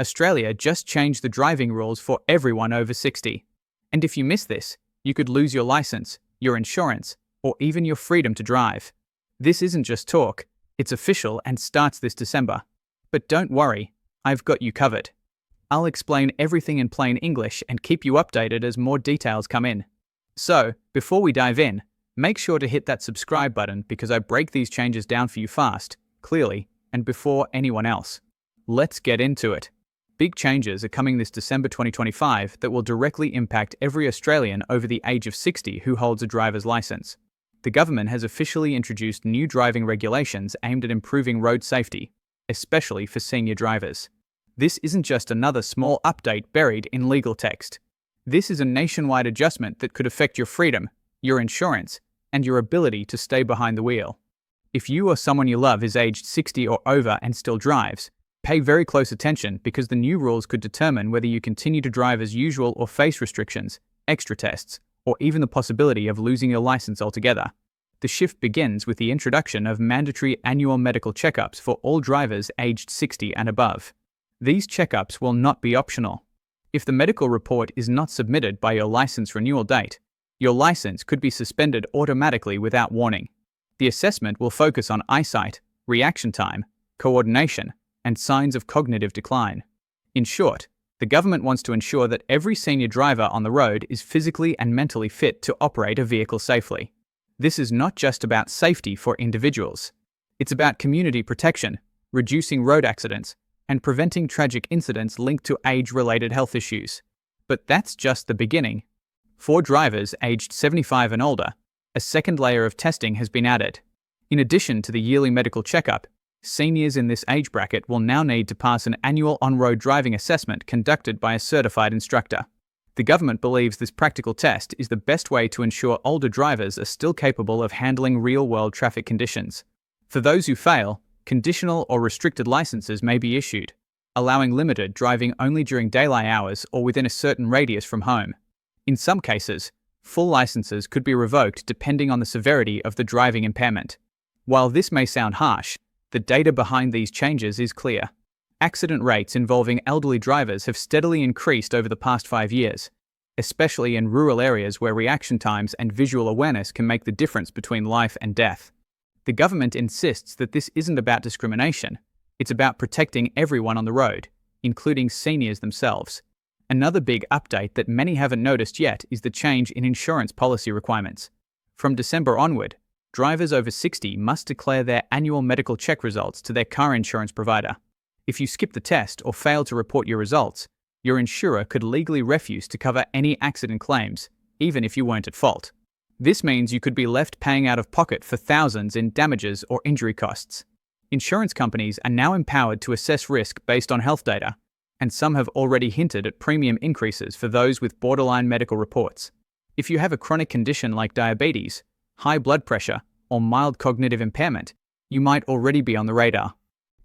Australia just changed the driving rules for everyone over 60. And if you miss this, you could lose your license, your insurance, or even your freedom to drive. This isn't just talk, it's official and starts this December. But don't worry, I've got you covered. I'll explain everything in plain English and keep you updated as more details come in. So, before we dive in, make sure to hit that subscribe button because I break these changes down for you fast, clearly, and before anyone else. Let's get into it. Big changes are coming this December 2025 that will directly impact every Australian over the age of 60 who holds a driver's license. The government has officially introduced new driving regulations aimed at improving road safety, especially for senior drivers. This isn't just another small update buried in legal text. This is a nationwide adjustment that could affect your freedom, your insurance, and your ability to stay behind the wheel. If you or someone you love is aged 60 or over and still drives, pay very close attention because the new rules could determine whether you continue to drive as usual or face restrictions, extra tests, or even the possibility of losing your license altogether. The shift begins with the introduction of mandatory annual medical checkups for all drivers aged 60 and above. These checkups will not be optional. If the medical report is not submitted by your license renewal date, your license could be suspended automatically without warning. The assessment will focus on eyesight, reaction time, coordination, and signs of cognitive decline. In short, the government wants to ensure that every senior driver on the road is physically and mentally fit to operate a vehicle safely. This is not just about safety for individuals. It's about community protection, reducing road accidents, and preventing tragic incidents linked to age-related health issues. But that's just the beginning. For drivers aged 75 and older, a second layer of testing has been added. In addition to the yearly medical checkup, seniors in this age bracket will now need to pass an annual on-road driving assessment conducted by a certified instructor. The government believes this practical test is the best way to ensure older drivers are still capable of handling real-world traffic conditions. For those who fail, conditional or restricted licenses may be issued, allowing limited driving only during daylight hours or within a certain radius from home. In some cases, full licenses could be revoked depending on the severity of the driving impairment. While this may sound harsh, the data behind these changes is clear. Accident rates involving elderly drivers have steadily increased over the past 5 years, especially in rural areas where reaction times and visual awareness can make the difference between life and death. The government insists that this isn't about discrimination, it's about protecting everyone on the road, including seniors themselves. Another big update that many haven't noticed yet is the change in insurance policy requirements. From December onward, drivers over 60 must declare their annual medical check results to their car insurance provider. If you skip the test or fail to report your results, your insurer could legally refuse to cover any accident claims, even if you weren't at fault. This means you could be left paying out of pocket for thousands in damages or injury costs. Insurance companies are now empowered to assess risk based on health data, and some have already hinted at premium increases for those with borderline medical reports. If you have a chronic condition like diabetes, high blood pressure, or mild cognitive impairment, you might already be on the radar.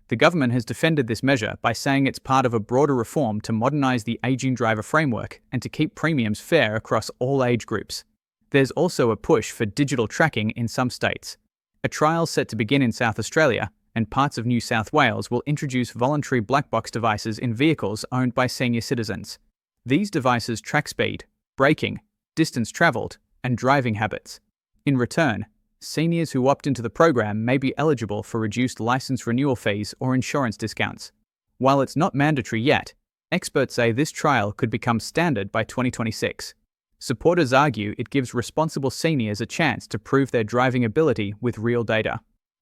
The government has defended this measure by saying it's part of a broader reform to modernize the aging driver framework and to keep premiums fair across all age groups. There's also a push for digital tracking in some states. A trial set to begin in South Australia and parts of New South Wales will introduce voluntary black box devices in vehicles owned by senior citizens. These devices track speed, braking, distance travelled, and driving habits. In return, seniors who opt into the program may be eligible for reduced license renewal fees or insurance discounts. While it's not mandatory yet, experts say this trial could become standard by 2026. Supporters argue it gives responsible seniors a chance to prove their driving ability with real data.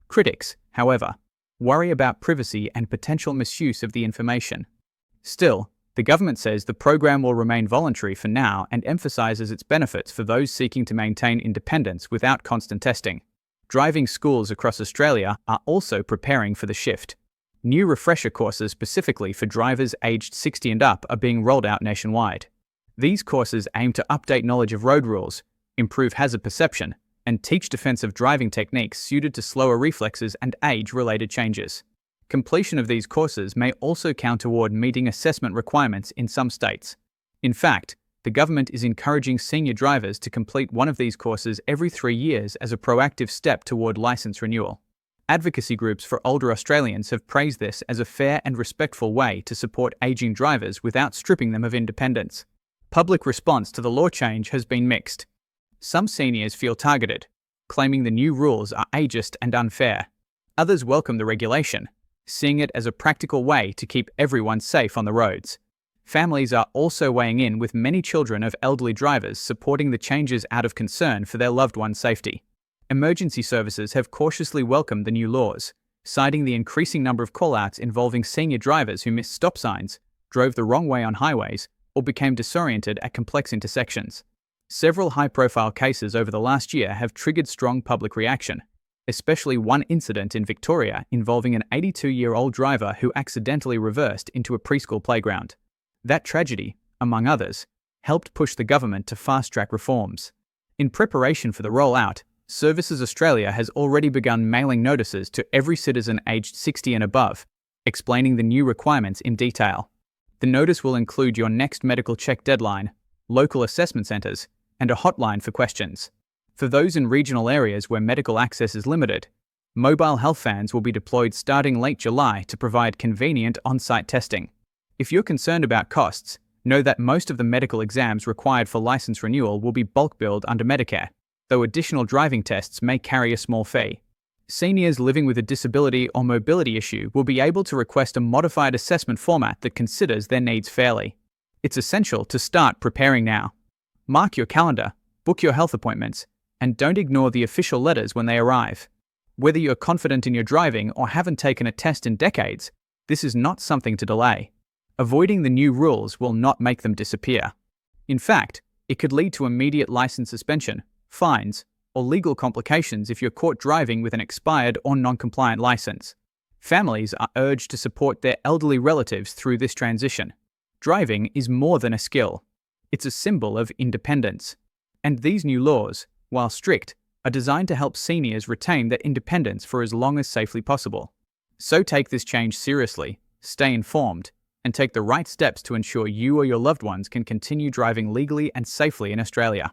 Critics, however, worry about privacy and potential misuse of the information. Still, the government says the program will remain voluntary for now and emphasizes its benefits for those seeking to maintain independence without constant testing. Driving schools across Australia are also preparing for the shift. New refresher courses specifically for drivers aged 60 and up are being rolled out nationwide. These courses aim to update knowledge of road rules, improve hazard perception, and teach defensive driving techniques suited to slower reflexes and age-related changes. Completion of these courses may also count toward meeting assessment requirements in some states. In fact, the government is encouraging senior drivers to complete one of these courses every 3 years as a proactive step toward license renewal. Advocacy groups for older Australians have praised this as a fair and respectful way to support ageing drivers without stripping them of independence. Public response to the law change has been mixed. Some seniors feel targeted, claiming the new rules are ageist and unfair. Others welcome the regulation, seeing it as a practical way to keep everyone safe on the roads. Families are also weighing in, with many children of elderly drivers supporting the changes out of concern for their loved one's safety. Emergency services have cautiously welcomed the new laws, citing the increasing number of call-outs involving senior drivers who missed stop signs, drove the wrong way on highways, or became disoriented at complex intersections. Several high-profile cases over the last year have triggered strong public reaction, especially one incident in Victoria involving an 82-year-old driver who accidentally reversed into a preschool playground. That tragedy, among others, helped push the government to fast-track reforms. In preparation for the rollout, Services Australia has already begun mailing notices to every citizen aged 60 and above, explaining the new requirements in detail. The notice will include your next medical check deadline, local assessment centres, and a hotline for questions. For those in regional areas where medical access is limited, mobile health vans will be deployed starting late July to provide convenient on-site testing. If you're concerned about costs, know that most of the medical exams required for licence renewal will be bulk billed under Medicare, though additional driving tests may carry a small fee. Seniors living with a disability or mobility issue will be able to request a modified assessment format that considers their needs fairly. It's essential to start preparing now. Mark your calendar, book your health appointments, and don't ignore the official letters when they arrive. Whether you're confident in your driving or haven't taken a test in decades, this is not something to delay. Avoiding the new rules will not make them disappear. In fact, it could lead to immediate license suspension, fines, or legal complications if you're caught driving with an expired or non-compliant license. Families are urged to support their elderly relatives through this transition. Driving is more than a skill. It's a symbol of independence. And these new laws, while strict, are designed to help seniors retain their independence for as long as safely possible. So take this change seriously, stay informed, and take the right steps to ensure you or your loved ones can continue driving legally and safely in Australia.